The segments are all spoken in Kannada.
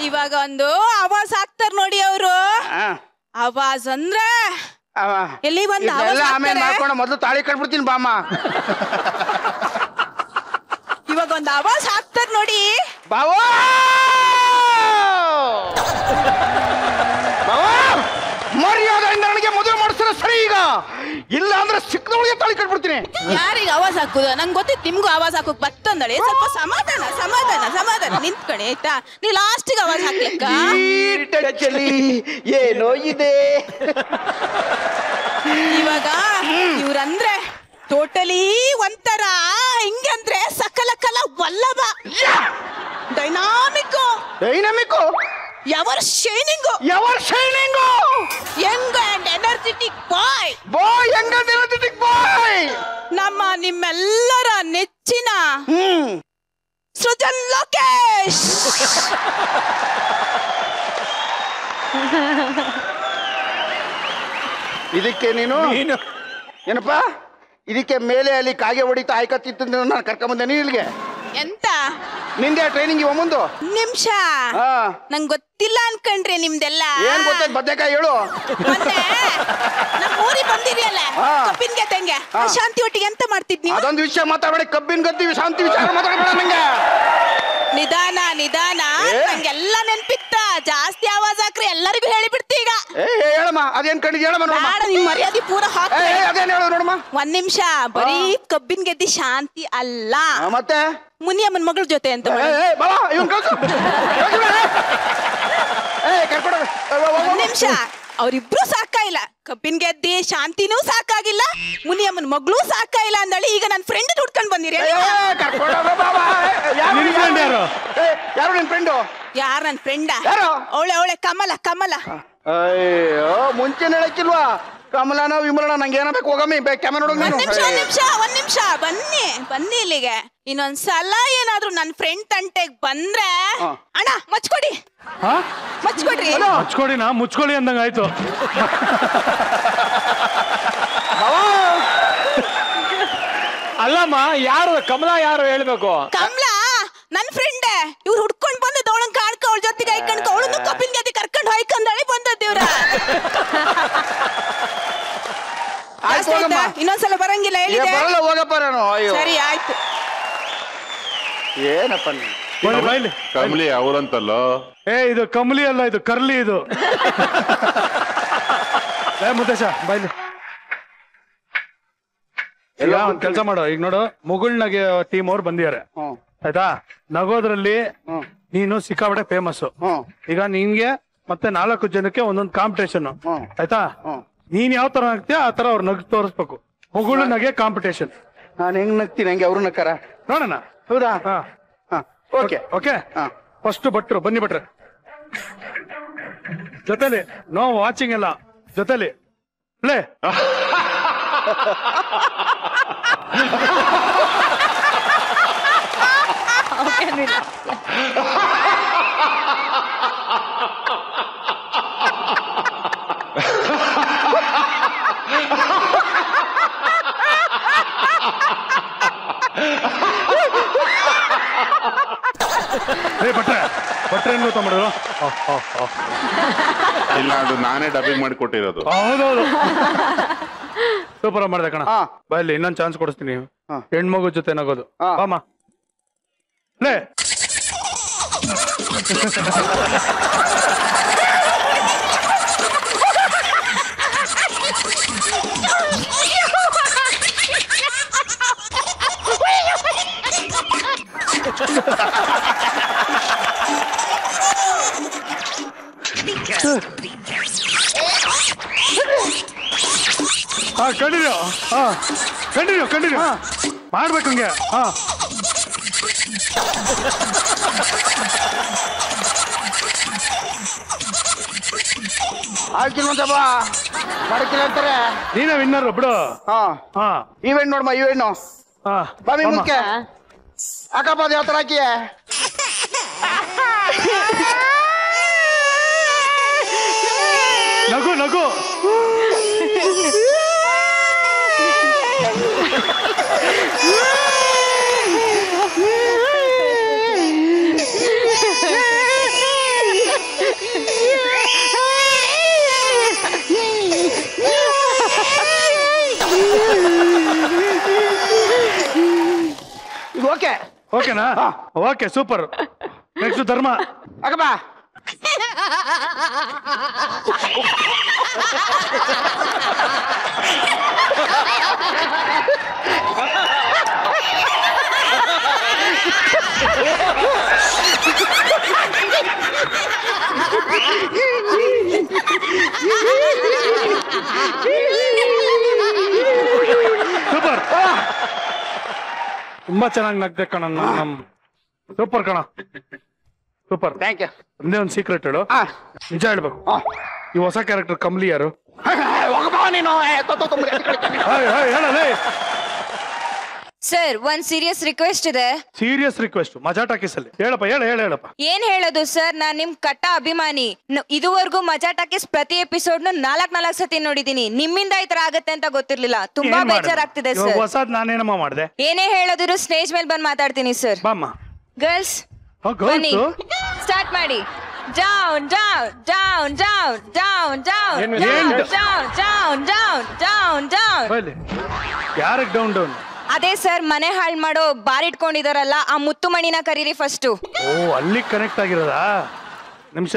ಇವಾಗ ಒಂದು ಆವಾಜ್ ಹಾಕ್ತಾರ ನೋಡಿ ಅವರು. ಆವಾಜ್ ಅಂದ್ರೆ ಎಲ್ಲಿ ಬಂದ ಆಮೇಲೆ ಮಾಡ್ಕೊಂಡು ಮೊದಲು ತಾಳಿ ಕಟ್ಬಿಡ್ತೀನಿ ಬಾಮ್ಮ. ಇವಾಗ ಒಂದು ಆವಾಜ್ ಹಾಕ್ತಾರ ನೋಡಿ. ಬಾವೋ ಮರ್ಯಾದೆಯಿಂದ ನನಗೆ ಮದುವೆ ಮಾಡಿಸ್ತಾರೆ ಸರಿ. ಈಗ ಇಲ್ಲ ಅಂದ್ರೆ ಸಿಕ್ಕದವಳಿಗೆ ತಾಳಿ ಕಟ್ಬಿಡ್ತೀನಿ. ಯಾರಿಗೆ ಆವಾಜ್ ಹಾಕುದು ನಂಗೆ ಗೊತ್ತಿತ್ತು. ನಿಮ್ಗೂ ಆವಾಜ್ ಹಾಕೋಕ್ ಬರ್ತಂದಳೆ. ಸ್ವಲ್ಪ ಸಮಾಧಾನ ಸಮಾಧಾನ ಸಮಾಧಾನ ನಿಂತ್ಕಣಿ ಆಯ್ತಾ. ನೀ ಲಾಸ್ಟಿಗೆ ಆವಾಜ್ ಹಾಕ್ಲಿಕ್ಕ ಏನೋ ಇದೆ. ಇವಾಗ ಇವ್ರಂದ್ರೆ ಟೋಟಲಿ ಒಂಥರ ಹಿಂಗಂದ್ರೆ ಸಕಲ ಕಲ ವಲ್ಲಭ. Dynamic ever shining young and energetic boy ನಮ್ಮ ನಿಮ್ಮೆಲ್ಲರ ನೆಚ್ಚಿನ ಸೃಜನ್ ಲೋಕೇಶ್. ಇದಕ್ಕೆ ನೀನು ಏನಪ್ಪಾ ಇದಕ್ಕೆ ಮೇಲೆ ಅಲ್ಲಿ ಕಾಗೆ ಹೊಡಿತಾ ಆಯ್ಕತ್ತಿತ್ತು ನಾನು ಕರ್ಕೊಂಬಂದೆ ಇಲ್ಲಿಗೆ. ಎಂತ ನಿಂದೆ ಟ್ರೈನಿಂಗ್ ಇವ ಮುಂದು ನಿಮಿಷ ನಂಗೆ ಗೊತ್ತಿಲ್ಲ ಅನ್ಕಂಡ್ರಿ ನಿಮ್ದೆಲ್ಲ. ಏನ್ ಗೊತ್ತ ಬದ್ನೆಕಾಯಿ ಹೇಳು. ನಮ್ಮ ಊರಿಗೆ ಬಂದಿದೆಯಲ್ಲ ಕಬ್ಬಿನ ಗದ್ದೆಂಗೆ ಶಾಂತಿ ಒಟ್ಟಿಗೆ ಎಂತ ಮಾಡ್ತಿದ್ ನೀವು? ಅದೊಂದು ವಿಷಯ ಮಾತಾಡಬೇಡಿ. ಕಬ್ಬಿನ ಗದ್ದಿ ಶಾಂತಿ ವಿಚಾರ ಮಾತಾಡಬೇಡ ನಂಗೆ. ನಿಧಾನ ನಿಧಾನ ನಂಗೆಲ್ಲ ನೆನ್ಪಿತ್ತ. ಜಾಸ್ತಿ ಆವಾಜ್ ಹಾಕ್ರಿ ಎಲ್ಲರಿಗೂ ಹೇಳಿಬಿಡ್ತಿ. ಈಗ ಹೇಳಮ್ಮ ಅದೇನ್ ಕಂಡಿದ್ ಹೇಳಮ್ಮ. ನಿಮ್ ಮರ್ಯಾದೆ ಪೂರ ಹಾಕ. ಅದೇನ್ ಹೇಳು ನೋಡಮ್ಮ. ಒಂದ್ ನಿಮಿಷ. ಬರೀ ಕಬ್ಬಿನ ಗೆದ್ದಿ ಶಾಂತಿ ಅಲ್ಲ ಮತ್ತೆ ಮುನಿಯಮ್ಮನ ಮಗಳ ಜೊತೆ ಅಂತ. ಒಂದ್ ನಿಮಿಷ. ಅವ್ರಿಬ್ರು ಸಾಕಾಯಿಲ್ಲ. ಕಬ್ಬಿನ ಗೆದ್ದಿ ಶಾಂತಿನೂ ಸಾಕಾಗಿಲ್ಲ, ಮುನಿಯಮ್ಮನ ಮಗಳು ಸಾಕಾಯಿಲ್ಲ ಅಂದಳಿ. ಈಗ ನನ್ನ ಫ್ರೆಂಡ್ ಹುಡ್ಕೊಂಡ್ ಬಂದಿರಿ. ಯಾರು ನಿನ್ ಫ್ರೆಂಡು? ಯಾರ ನನ್ ಫ್ರೆಂಡ? ಅವಳೆ ಕಮಲ. ಕಮಲ ಅಯ್ಯೋ ಮುಂಚೆ ಹೇಳಕ್ಕಿಲ್ವಾ? ಕಮಲನ ವಿಮಲನ ನಂಗೆ ಏನಬೇಕು ಹೋಗಮ್ಮಿ ಕ್ಯಾಮರಾ ನೋಡೋದು. ಒಂದ್ ನಿಮಿಷ ಬನ್ನಿ ಇಲ್ಲಿಗೆ. ಇನ್ನೊಂದ್ಸಲ ಏನಾದ್ರು ನನ್ ಫ್ರೆಂಡ್ ತಂಟೆಗ್ ಬಂದ್ರೆ ಅಣ್ಣ ಮಚ್ಕೊಡಿ. ಮಚ್ಕೊಡಿನಾ? ಮುಚ್ಕೊಳ್ಳಿ ಅಂದಂಗ ಆಯ್ತು. ಅಲ್ಲಮ್ಮ ಯಾರು ಕಮಲ ಯಾರು ಹೇಳ್ಬೇಕು? ಕಮಲ ನನ್ ಫ್ರೆಂಡ್. ಇವ್ರು ಹುಡ್ಕೊಂಡ್ ಬಂದದ್ ಅವಳನ್ ಕಾಡ್ಕ ಅವಳ ಜೊತೆಗೆ ಐಕಂಡ್ ಅವಳನ್ನು ಕಬ್ಬಿನ ಗದ್ದೆ ಕರ್ಕೊಂಡ್ ಹೊಯ್ಕಂದಳಿ ಬಂದದ್ ಇವ್ರ. ಇನ್ನೊಂದ್ಸಲ ಬರಂಗಿಲ್ಲ ಹೇಳಿದೆ. ಹೋಗಪ್ಪ ನಾನು. ಸರಿ ಆಯ್ತು. ಏನಪ್ಪ ಕಮಲಿ ಅವ್ರಂತಲ್ಲ. ಇದು ಕಮಲಿ ಅಲ್ಲ, ಇದು ಕರ್ಲಿ. ಇದು ಮುದ್ದೇಶ ಬೈಲಿ. ಈಗ ಒಂದ್ ಕೆಲ್ಸ ಮಾಡೋ. ಈಗ ನೋಡು ಮುಗುಳ್ನಗೆ ಟೀಮ್ ಅವ್ರು ಬಂದಿದ್ದಾರೆ ಆಯ್ತಾ. ನಗೋದ್ರಲ್ಲಿ ನೀನು ಸಿಕ್ಕಾಪಟ್ಟೆ ಫೇಮಸ್. ಈಗ ನಿನ್ಗೆ ಮತ್ತೆ 4 ಜನಕ್ಕೆ ಒಂದೊಂದು ಕಾಂಪಿಟೇಷನ್ ಆಯ್ತಾ. ನೀನ್ ಯಾವ ತರ ನಗ್ತೀಯ ಆ ತರ ಅವ್ರು ನಗ್ ತೋರಿಸ್ಬೇಕು. ಮುಗುಳು ನಗೆ ಕಾಂಪಿಟೇಷನ್. ನಾನು ಹೆಂಗ್ ನಗ್ತೀನಿ ಹಂಗೆ ಅವ್ರು ನಕ್ಕಾರ ನೋಡೋಣ. ಹೌದಾ? Okay okay. ಫಸ್ಟ್ ಭಟ್ರು ಬನ್ನಿ. ಭಟ್ರೆ ಜೊತೆಲಿ ನೋ ವಾಚಿಂಗ್ ಎಲ್ಲ ಜೊತೆಲಿ ಪ್ಲೇ. ಭಟ್ರೆ ಏನ್ ಗೊತ್ತಾ ಮಾಡಿದ್ರು? ಇಲ್ಲ ಅದು ನಾನೇ ಡಬ್ಬಿಂಗ್ ಮಾಡಿ ಕೊಟ್ಟಿರೋದು. ಹೌದೌದು ಸೂಪರ್ ಮಾಡಿದೆ ಕಣ. ಬಲ್ಲಿ ಇನ್ನೊಂದು ಚಾನ್ಸ್ ಕೊಡಿಸ್ತೀನಿ. ಹೆಣ್ಮಗು ಜೊತೆ ನಗೋದು. ಬಾಮ ಲೇ. ಕಂಟಿನ್ಯೂ ಮಾಡ್ಬೇಕಂಗೆ. ಆಗಿಲ್ವಂತಪ್ಪ ಮಾಡಕ್ಕಿಲ್ಲ ಅಂತಾರೆ. ನೀನೇ ವಿನ್ನರ್ ಬಿಡು. ಇವೆಂಟ್ ನೋಡಮ್ಮ ಇವೆಂಟ್. ಬಾಮಿ ಮುಖ್ಯ ಅಕ್ಕಪ್ಪ ಅದು ಯಾವ ತರ ಹಾಕಿ. ನಗು ಓಕೆನಾ? Okay super. ನೆಕ್ಸ್ಟ್ ಧರ್ಮ. ಅಕ್ಕಪ್ಪ ಸೂಪರ್. ತುಂಬಾ ಚೆನ್ನಾಗಿ ನಗ್ದೆ ಕಣ. ಸೂಪರ್ ಕಣ, ಸೂಪರ್. Thank you. ಒಂದೇ ಒಂದು ಸೀಕ್ರೆಟ್ ಹೇಳು, ನಿಜ ಹೇಳ್ಬೇಕು. ಈ ಹೊಸ ಕ್ಯಾರೆಕ್ಟರ್ ಕಮ್ಲಿ ಯಾರು? ಹೇಳಲೇ ಸರ್, ಒಂದ್ ಸೀರಿಯಸ್ ರಿಕ್ವೆಸ್ಟ್ ಇದೆ. Serious request? ಮಜಾ ಟಾಕೀಸ್ ಅಲ್ಲಿ ಹೇಳಪ್ಪ, ಹೇಳಪ್ಪ. ಏನ್ ಹೇಳೋದು ಸರ್, ನಾನ್ ನಿಮ್ ಕಟ್ಟ ಅಭಿಮಾನಿ. ಇದುವರೆಗೂ ಮಜಾ ಟಾಕೀಸ್ ಪ್ರತಿ ಎಪಿಸೋಡ್ 4 ಸತಿ ನೋಡಿದೀನಿ. ನಿಮ್ಮಿಂದ ಈ ತರ ಆಗತ್ತೆ ಅಂತ ಗೊತ್ತಿರ್ಲಿಲ್ಲ. ತುಂಬಾ ಬೇಜಾರಾಗ್ತಿದೆ ಸರ್. ಹೊಸದ್ ನಾನೇನಮ್ಮ ಮಾಡ್ದೆ? ಏನೇ ಹೇಳೋದಿದ್ರು ಸ್ಟೇಜ್ ಮೇಲೆ ಬಂದ್ ಮಾತಾಡ್ತೀನಿ ಸರ್. ಬಾಮ್ಮ. ಗರ್ಲ್ಸ್ ಬನ್ನಿ, ಸ್ಟಾರ್ಟ್ ಮಾಡಿ. Down down down down down down down down down down down. ಯಾರಿಗೆ ಡೌನ್ ಡೌನ್? ಅದೇ ಸರ್, ಮನೆ ಹಾಳ್ ಮಾಡೋ ಬಾರ್ ಇಟ್ಕೊಂಡಿದಾರಲ್ಲ, ಆ ಮುತ್ತುಮಣಿನ ಕರೀರಿ ಫಸ್ಟ್. ಓ, ಅಲ್ಲಿ ಕನೆಕ್ಟ್ ಆಗಿರೋದಾ? ನಿಮಿಷ.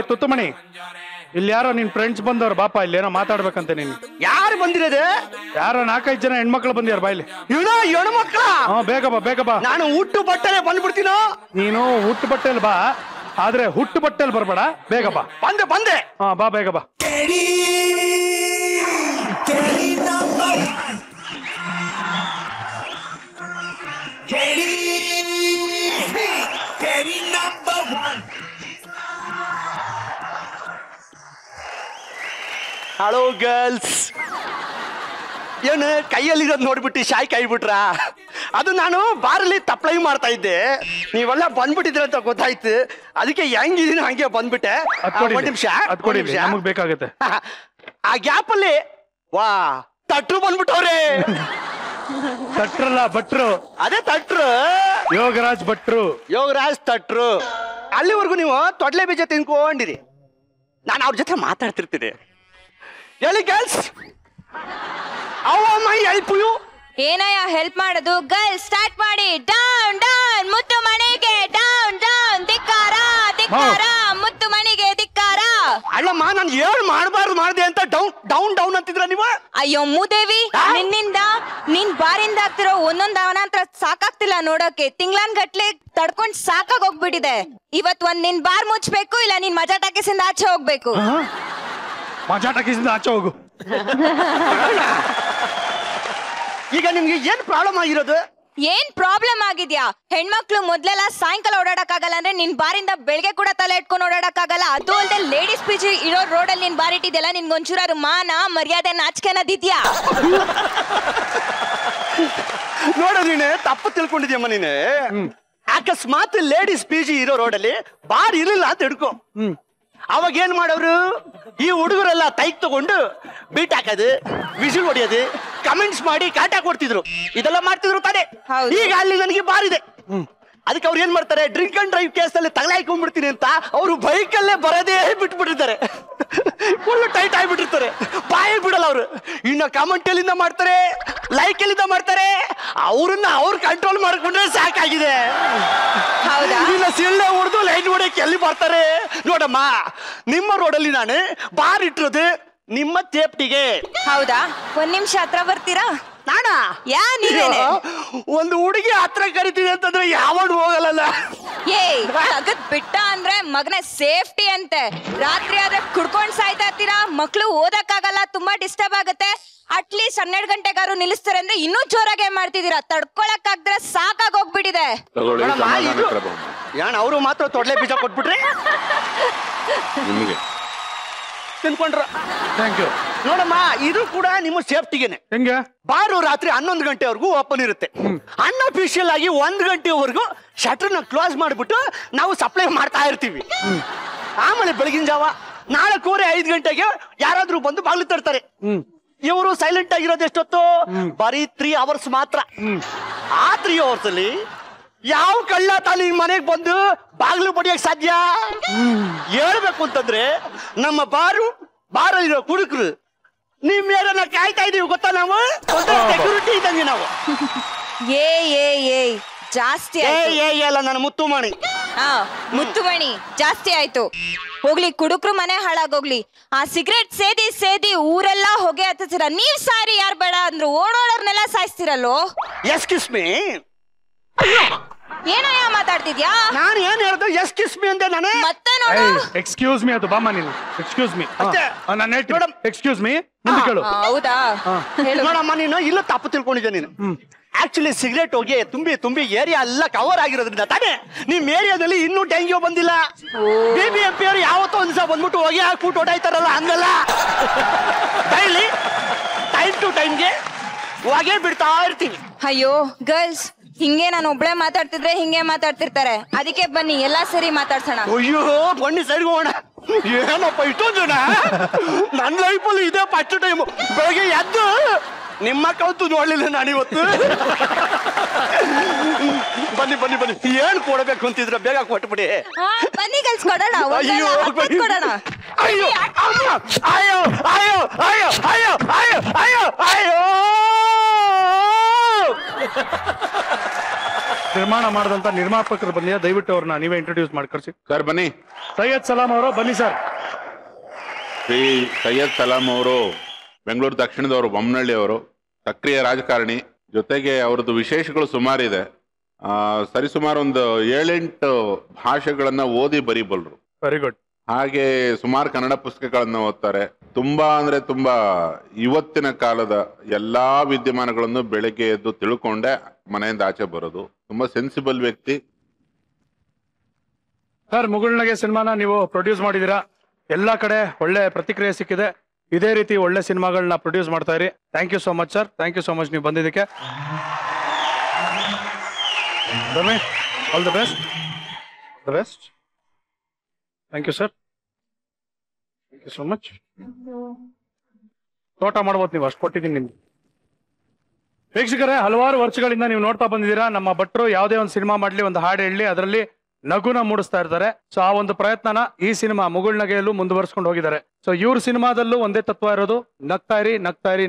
ತುತ್ತುಮಣಿ, ಇಲ್ಲಿ ಯಾರೋ ನಿನ್ ಫ್ರೆಂಡ್ಸ್ ಬಂದವ್ರು, ಬಾಪ ಇಲ್ಲಿ ಏನೋ ಮಾತಾಡ್ಬೇಕಂತ. ನೀನು ಯಾರು ಬಂದಿರೋದು? ಯಾರೋ 4-5 ಜನ ಹೆಣ್ಮಕ್ಳು ಬಂದಿಯಾರ. ಬಾಯ್ಲಿ ಹೆಣ್ಮಕ್ಳ? ಬೇಗ ಬಾ, ಬೇಗ ಬಾ. ನಾನು ಹುಟ್ಟು ಬಟ್ಟೆಲೆ ಬಂದ್ಬಿಡ್ತೀನೋ. ನೀನು ಹುಟ್ಟು ಬಟ್ಟೆಲ್ ಬಾ, ಆದ್ರೆ ಹುಟ್ಟು ಬಟ್ಟೆಲ್ ಬರ್ಬೇಡ. ಬೇಗ ಬಾ. ಬಂದೆ. ಬಾ, ಬೇಗ ಬಾ. Hello girls. ಏನು ಕೈಯಲ್ಲಿರೋದು ನೋಡ್ಬಿಟ್ಟು ಶಾಯ್ ಕೈಬಿಟ್ರಾ? ಅದು ನಾನು ಬಾರಲ್ಲಿ ತಪ್ಪಲೈ ಮಾಡ್ತಾ ಇದ್ದೆ, ನೀವೆಲ್ಲ ಬಂದ್ಬಿಟ್ಟಿದ್ರ ಅಂತ ಗೊತ್ತಾಯ್ತು. ಅದಕ್ಕೆ ಹೆಂಗಿದೀನಿ ಹಂಗೆ ಬಂದ್ಬಿಟ್ಟೆ. ಒಂದ್ ನಿಮಿಷ ನಮಗ್ ಬೇಕಾಗತ್ತೆ. ಆ ಗ್ಯಾಪ್ ಅಲ್ಲಿ ವಾ ತಟ್ರು ಬಂದ್ಬಿಟ್ಟವ್ರೆ. ತಟ್ರಲ್ಲ, ಭಟ್ರು. ಅದೇ ತಟ್ರು, ಯೋಗರಾಜ್ ಭಟ್ರು. ಯೋಗರಾಜ್ ತಟ್ರು. ಅಲ್ಲಿವರೆಗೂ ನೀವು ತೊಡ್ಲೆ ಬೀಜ ತಿನ್ಕೊಂಡಿರಿ, ನಾನು ಅವ್ರ ಜೊತೆ ಮಾತಾಡ್ತಿರ್ತೀನಿ. ಹೇಳಿ girls, how am I help you? ಏನಯ್ಯ ಹೆಲ್ಪ್ ಮಾಡೋದು? ಗರ್ಲ್ಸ್ ಸ್ಟಾರ್ಟ್ ಮಾಡಿ. ಡೌನ್ ಡೌನ್ ಮುತ್ತು ಮಣಿಗೆ, ಡೌನ್ ಡೌನ್ ಧಿಕ್ಕಾರ ಧಿಕ್ಕಾರ, ಮುತ್ತು ಮಣಿಗೆ ಧಿಕ್ಕಾರ. ಅಲ್ಲಮ್ಮ, ನಾನು ಏನ್ ಮಾಡಬಾರ್ದು ಮಾಡಿದೆ ಅಂತ ಡೌನ್ ಡೌನ್ ಡೌನ್ ಅಂತಿದ್ರ ನೀವು? ಅಯ್ಯೋ ಮೂದೇವಿ, ನಿನ್ನಿಂದ ನಿನ್ ಬಾರಿಂದ ಆಗ್ತಿರೋ ಒಂದೊಂದ್ ಅವನಾಂತರ ಸಾಕಾಗ್ತಿಲ್ಲ ನೋಡೋಕೆ. ತಿಂಗ್ಳನ್ ಗಟ್ಲೆ ತಡ್ಕೊಂಡ್ ಸಾಕಾಗ್ ಹೋಗ್ಬಿಟ್ಟಿದೆ. ಇವತ್ ಒಂದ್ ನಿನ್ ಬಾರ್ ಮುಚ್ಬೇಕು, ಇಲ್ಲ ನಿನ್ ಮಜಾ ಟಾಕೀಸಿಂದ ಆಚೆ ಹೋಗ್ಬೇಕು. ಮಜಾ ಟಾಕೀಸಿಂದ ಆಚೆ ಹೋಗು. ಈಗ ನಿಮ್ಗೆ ಏನ್ ಪ್ರಾಬ್ಲಮ್ ಆಗಿರೋದು? ಏನ್ ಪ್ರಾಬ್ಲಮ್ ಆಗಿದ್ಯಾ? ಹೆಣ್ಮಕ್ಳು ಮೊದ್ಲೆಲ್ಲ ಸಾಯಂಕಾಲ ಓಡಾಡಕ್ ಆಗಲ್ಲ ಅಂದ್ರೆ ನಿನ್ ಬಾರಿಂದ ಬೆಳಗ್ಗೆ ಕೂಡ ತಲೆ ಇಟ್ಕೊಂಡು ಓಡಾಡಕ್ ಆಗಲ್ಲ. ಅದು ಅಲ್ಲದೆ ಲೇಡೀಸ್ ಪಿಜಿ ಇರೋ ರೋಡಲ್ಲಿ ನಿನ್ ಬಾರ್ ಇಟ್ಟಿದ್ಯಲ್ಲ, ನಿನ್ಗೊಂಚೂರಾರು ಮಾನ ಮರ್ಯಾದೆ ನಾಚಿಕೆ ಅನ್ನೋದಿದ್ಯಾ? ನೋಡ, ನೀನೆ ತಪ್ಪು ತಿಳ್ಕೊಂಡಿದ್ಯಮ್ಮ. ನೀನೆ ಅಕಸ್ಮಾತ್ ಲೇಡೀಸ್ ಪಿಜಿ ಇರೋ ರೋಡಲ್ಲಿ ಬಾರ್ ಇರಲಿಲ್ಲ ಅಂತ ಹಿಡ್ಕೊ. ಅವಾಗ ಏನ್ ಮಾಡೋರು? ಈ ಹುಡುಗರೆಲ್ಲ ತೈಕ್ ತಗೊಂಡು ಬೀಟ್ ಹಾಕೋದು, ವಿಸಿಲ್ ಹೊಡಿಯೋದು, ಕಮೆಂಟ್ಸ್ ಮಾಡಿ ಕಾಟ ಕೊಡ್ತಿದ್ರು, ಇದೆಲ್ಲ ಮಾಡ್ತಿದ್ರು ತಾನೆ. ಈಗ ಅಲ್ಲಿ ನನಗೆ ಬಾರ್ ಇದೆ, ಅದಕ್ಕೆ ಅವ್ರು ಏನ್ ಮಾಡ್ತಾರೆ, ಡ್ರಿಂಕ್ ಅಂಡ್ ಡ್ರೈವ್ ಕೇಸ್ ಅಲ್ಲಿ ತಗಲಾಕೊಂಡ್ಬಿಡ್ತೀನಿ ಅಂತ ಅವರು ಬೈಕಲ್ಲೇ ಬರೋದೇ ಬಿಟ್ಬಿಟ್ಟಿರ್ತಾರೆ. ಫುಲ್ ಟೈಟ್ ಆಗಿಬಿಟ್ಟಿರ್ತಾರೆ, ಬಾಯೇ ಬಿಡಲ್ಲ ಅವರು. ಇನ್ನು ಕಾಮೆಂಟ್ ಎಲ್ಲಿಂದ ಮಾಡ್ತಾರೆ, ಲೈಕ್ ಎಲ್ಲಿಂದ ಮಾಡ್ತಾರೆ, ಅವ್ರನ್ನ ಅವ್ರು ಕಂಟ್ರೋಲ್ ಮಾಡ್ಕೊಂಡ್ರೆ ಸಾಕಾಗಿದೆ. ಇಲ್ಲ ಸಿಳ್ಳೆ ಹೊಡೆದು ಲೈಟ್ ಹೊಡೆಯಕ್ಕೆ ಎಲ್ಲಿ ಬರ್ತಾರೆ? ನೋಡಮ್ಮ, ನಿಮ್ಮ ರೋಡಲ್ಲಿ ನಾನು ಬಾರ್ ಇಟ್ಟಿರೋದು ನಿಮ್ಮ ಸೇಫ್ಟಿಗೆ. ಹೌದಾ? ಒಂದ್ ನಿಮಿಷ ಹತ್ರ ಬರ್ತೀರಾ? ನಾನಾ? ಒಂದು ಹುಡುಗಿ ಹತ್ರ ಕರಿತೀವಿ ಅಂತಂದ್ರೆ ಯಾವಾಗ ಹೋಗಲ್ಲ. ಅಗದ್ ಬಿಟ್ಟ ಅಂದ್ರೆ ಮಗನ ಸೇಫ್ಟಿ ಅಂತೆ. ರಾತ್ರಿ ಆದ್ರೆ ಕುಡ್ಕೊಂಡ್ ಸಾಯ್ತಾ ಇರ್ತೀರಾ, ಮಕ್ಳು ಓದಕ್ಕಾಗಲ್ಲ, ತುಂಬಾ ಡಿಸ್ಟರ್ಬ್ ಆಗುತ್ತೆ. ಅಟ್ಲೀಸ್ಟ್ 12 ಗಂಟೆಗಾರು ನಿಲ್ಲಿಸ್ತಾರೆ ಅಂದ್ರೆ ಇನ್ನೂ ಜೋರಾಗೆ ಮಾಡ್ತಿದ್ದೀರಾ. ತಡ್ಕೊಳಕ್ ಆಗ್ದ್ರೆ ಸಾಕಾಗ್ ಹೋಗ್ಬಿಟ್ಟಿದೆ. ಯಾನ್ ಅವರು ಮಾತ್ರ ತೊಡ್ಲೆ ಬೀಜ ಕೊಟ್ಬಿಟ್ರೆ ನಿಮಗೆ ತಿನ್ಕೊಂಡ್ರ. Thank you. ನೋಡಮ್ಮ, ಇದು ಕೂಡ ನಿಮ್ಮ ಸೇಫ್ಟಿಗೆನೆ. ಹೆಂಗೆ? ಬಾರು ರಾತ್ರಿ 11 ಗಂಟೆವರೆಗೂ ಓಪನ್ ಇರುತ್ತೆ. ಅನ್ಅಫಿಷಿಯಲ್ ಆಗಿ 1 ಗಂಟೆವರೆಗೂ ಶಟರ್ನ ಕ್ಲೋಸ್ ಮಾಡಿಬಿಟ್ಟು ನಾವು ಸಪ್ಲೈ ಮಾಡ್ತಾ ಇರ್ತೀವಿ. ಆಮೇಲೆ ಬೆಳಗಿನ ಜಾವ 4:15 ಗಂಟೆಗೆ ಯಾರಾದ್ರೂ ಬಂದು ಬಾಗಿಲು ತರ್ತಾರೆ. ಇವರು ಸೈಲೆಂಟ್ ಆಗಿರೋದು ಎಷ್ಟೊತ್ತು? ಬರೀ 3 ಅವರ್ಸ್ ಮಾತ್ರ. ಆ 3 ಅವರ್ಸ್ ಅಲ್ಲಿ ಯಾವ ಕಳ್ಳ ತಾನು ಮನೆಗೆ ಬಂದು ಬಾಗಿಲು ಬಡಿಯಕ್ ಸಾಧ್ಯ? ಹೇಳ್ಬೇಕು ಅಂತಂದ್ರೆ ನಮ್ಮ ಬಾರಲ್ಲಿರೋ ಕುಡುಕರು ನಿಮ್ ಮೇರನ್ನ ಕಾಯ್ತಾ ಇದೀವಿ ಗೊತ್ತಾ ನಾವು ಸೆಕ್ಯೂರಿಟಿ ಇದ್ದಂಗೆ ನಾವು. ಏ ಜಾಸ್ತಿ ಆಯ್ತು. ಅಲ್ಲ ನನ್ನ ಮುತ್ತುಮಣಿ. ಹಾ ಮುತ್ತುಮಣಿ ಜಾಸ್ತಿ ಆಯ್ತು. ಹೋಗ್ಲಿ ಕುಡುಕ್ರು ಮನೆ ಹಾಳಾಗೋಗ್ಲಿ. ಆ ಸಿಗರೇಟ್ ಸೇದಿ ಊರೆಲ್ಲ ಹೊಗೆ ಹತ್ತಿರ ನೀವ್ ಸಾರಿ ಯಾರ್ ಬೇಡ ಅಂದ್ರು ಓಡೋಳರ್ನೆಲ್ಲ ಸಾಯಿಸ್ತಿರಲ್ಲೋ. ಎಸ್ಕಿಸ್ ಮೀ. ಏನೋ ಮಾತಾಡ್ತಿದ್ಯಾ? ನಾನು ಏನ್ ಹೇಳ್ದು ಎಸ್ಕಿಸ್ ಮೀ ಅಂದೆ ನಾನೇ. ಮತ್ತೆ ನೋಡು. ಎಕ್ಸ್ಕ್ಯೂಸ್ ಮೀ ಅದು ಬಾಮ್ಮ ನೀನು. Excuse me. ನಾನು ಹೇಳ್ತೀನಿ ಎಕ್ಸ್ಕ್ಯೂಸ್ ಮೀ. ಹೌದಾ? ನೋಡಮ್ಮ ನೀನು ಇಲ್ಲ ತಪ್ಪು ತಿಳ್ಕೊಂಡಿದ್ದೆ ನೀನು. ಆಕ್ಚುಲಿ ಸಿಗರೇಟ್ ಹೋಗಿ ತುಂಬಿ ಏರಿಯಾ ಎಲ್ಲ ಕವರ್ ಆಗಿರೋದ್ರಿಂದ ತಾನೇ ನಿಮ್ ಏರಿಯಾದಲ್ಲಿ ಇನ್ನೂ ಡೆಂಗ್ಯೂ ಬಂದಿಲ್ಲ. BBMP ಅವರು ಯಾವತ್ತೋ ಒಂದ್ ದಿವಸ ಬಂದ್ಬಿಟ್ಟು ಹೋಗಿ ಹಾಕ್ಬಿಟ್ಟು ಓಡಾಯ್ತಾರಲ್ಲ ಹಂಗಲ್ಲ. ಡೈಲಿ ಟೈಮ್ ಟು ಟೈಮ್ಗೆ ಹೊಗೆ ಬಿಡ್ತಾ ಇರ್ತೀವಿ. ಅಯ್ಯೋ ಗರ್ಲ್ಸ್, ಹಿಂಗೆ ನಾನು ಒಬ್ಳೆ ಮಾತಾಡ್ತಿದ್ರೆ ಹಿಂಗೆ ಮಾತಾಡ್ತಿರ್ತಾರೆ. ಅದಕ್ಕೆ ಬನ್ನಿ ಎಲ್ಲಾ ಸರಿ ಮಾತಾಡ್ಸೋಣ. ಅಯ್ಯೋ ಬನ್ನಿ ಸೈಡ್ಗೆ ಹೋಗೋಣ. ಏನಪ್ಪ ಇಷ್ಟೊಂದು ಜನ. ನನ್ನ ಲೈಫಲ್ಲಿ ಇದೇ ಫಸ್ಟ್ ಟೈಮ್ ಬೆಳಗ್ಗೆ ಎದ್ದು ನಿಮ್ಮ ಕೌತು ನೋಡ್ಲಿಲ್ಲ ನಾನಿವತ್ತು. ಬನ್ನಿ ಬನ್ನಿ ಬನ್ನಿ ಏನ್ ಕೊಡಬೇಕು ಅಂತಿದ್ರ ಬೇಗ ಕೊಟ್ಬಿಡಿ. ಬನ್ನಿ ಗರ್ಲ್ಸ್ ಕೊಡೋಣ. ಅಯ್ಯೋ ಕೊಡೋಣ. ಅಯ್ಯೋ ಅಯ್ಯೋ ಅಯ್ಯೋ ಅಯ್ಯೋ ಅಯ್ಯೋ ಅಯ್ಯೋ ಅಯ್ಯೋ ಅಯ್ಯೋ. ನಿರ್ಮಾಣ ಮಾಡಿದಂತ ನಿರ್ಮಾಪಕರು ಬನ್ನಿ, ದಯವಿಟ್ಟು ಅವ್ರನ್ನ ನೀವೇ ಇಂಟ್ರೊಡ್ಯೂಸ್ ಮಾಡಿ ಕರ್ಸಿ. ಸರ್ ಬನ್ನಿ. ಸೈಯದ್ ಸಲಾಂ ಅವರು ಬನ್ನಿ ಸರ್. ಶ್ರೀ ಸೈಯದ್ ಸಲಾಂ ಅವರು ಬೆಂಗಳೂರು ದಕ್ಷಿಣದವರು, ಬೊಮ್ಮನಹಳ್ಳಿ ಅವರು, ಸಕ್ರಿಯ ರಾಜಕಾರಣಿ. ಜೊತೆಗೆ ಅವ್ರದ್ದು ವಿಶೇಷಗಳು ಸುಮಾರಿದೆ. ಸರಿಸುಮಾರು ಒಂದು 7-8 ಭಾಷೆಗಳನ್ನ ಓದಿ ಬರೀಬಲ್ರು. Very good. ಹಾಗೆ ಸುಮಾರು ಕನ್ನಡ ಪುಸ್ತಕಗಳನ್ನ ಓದ್ತಾರೆ. ತುಂಬಾ ಅಂದ್ರೆ ತುಂಬಾ ಇವತ್ತಿನ ಕಾಲದ ಎಲ್ಲಾ ವಿದ್ಯಮಾನಗಳನ್ನು ಬೆಳಗ್ಗೆ ಎದ್ದು ತಿಳ್ಕೊಂಡೆ ಮನೆಯಿಂದ ಆಚೆ ಬರೋದು. ತುಂಬಾ ಸೆನ್ಸಿಬಲ್ ವ್ಯಕ್ತಿ ಸರ್. ಮುಗುಳ್ನಗೆ ಸಿನಿಮಾನ ನೀವು ಪ್ರೊಡ್ಯೂಸ್ ಮಾಡಿದೀರಾ, ಎಲ್ಲಾ ಕಡೆ ಒಳ್ಳೆ ಪ್ರತಿಕ್ರಿಯೆ ಸಿಕ್ಕಿದೆ. ಇದೇ ರೀತಿ ಒಳ್ಳೆ ಸಿನಿಮಾಗಳನ್ನ ಪ್ರೊಡ್ಯೂಸ್ ಮಾಡ್ತಾ ಇರಿ. Thank you so much sir. Thank you so much ನೀವು ಬಂದಿದ್ದಕ್ಕೆ. All the best. Thank you sir. Thank you so much. ತೋಟ ಮಾಡ್ಬೋದು ನೀವು, ಅಷ್ಟು ಕೊಟ್ಟಿದ್ದೀನಿ ನಿಮ್ಗೆ. ವೀಕ್ಷಕರೇ, ಹಲವಾರು ವರ್ಷಗಳಿಂದ ನೀವು ನೋಡ್ತಾ ಬಂದಿದ್ದೀರಾ ನಮ್ಮ ಭಟ್ರು ಯಾವುದೇ ಒಂದು ಸಿನಿಮಾ ಮಾಡ್ಲಿ, ಒಂದು ಹಾಡು ಹೇಳಲಿ, ಅದರಲ್ಲಿ ನಗುನ ಮೂಡಿಸ್ತಾ ಇರ್ತಾರೆ. ಸೊ ಆ ಒಂದು ಪ್ರಯತ್ನನ ಈ ಸಿನಿಮಾ ಮುಗುಳ್ನಗೆಯಲ್ಲೂ ಮುಂದುವರ್ಸ್ಕೊಂಡು ಹೋಗಿದ್ದಾರೆ. ಸೊ ಇವ್ರ ಸಿನಿಮಾದಲ್ಲೂ ಒಂದೇ ತತ್ವ ಇರೋದು, ನಗ್ತಾ ಇರಿ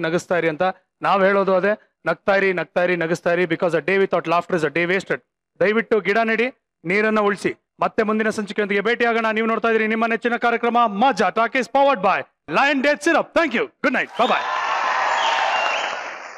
ನಗಿಸ್ತಾ ಇರಿ ಅಂತ. ನಾವ್ ಹೇಳೋದು ಅದೇ, ನಗ್ತಾ ಇರಿ ನಗಿಸ್ತಾ ಇರಿ. Because a day without laughter is a day wasted. ದಯವಿಟ್ಟು ಗಿಡ ನೆಡಿ, ನೀರನ್ನ ಉಳಿಸಿ. ಮತ್ತೆ ಮುಂದಿನ ಸಂಚಿಕೆಯೊಂದಿಗೆ ಭೇಟಿಯಾಗೋಣ. ನೀವು ನೋಡ್ತಾ ಇದ್ರಿ ನಿಮ್ಮ ನೆಚ್ಚಿನ ಕಾರ್ಯಕ್ರಮ Majaa Talkies, powered by Lion date syrup. Thank you. Good night. Bye.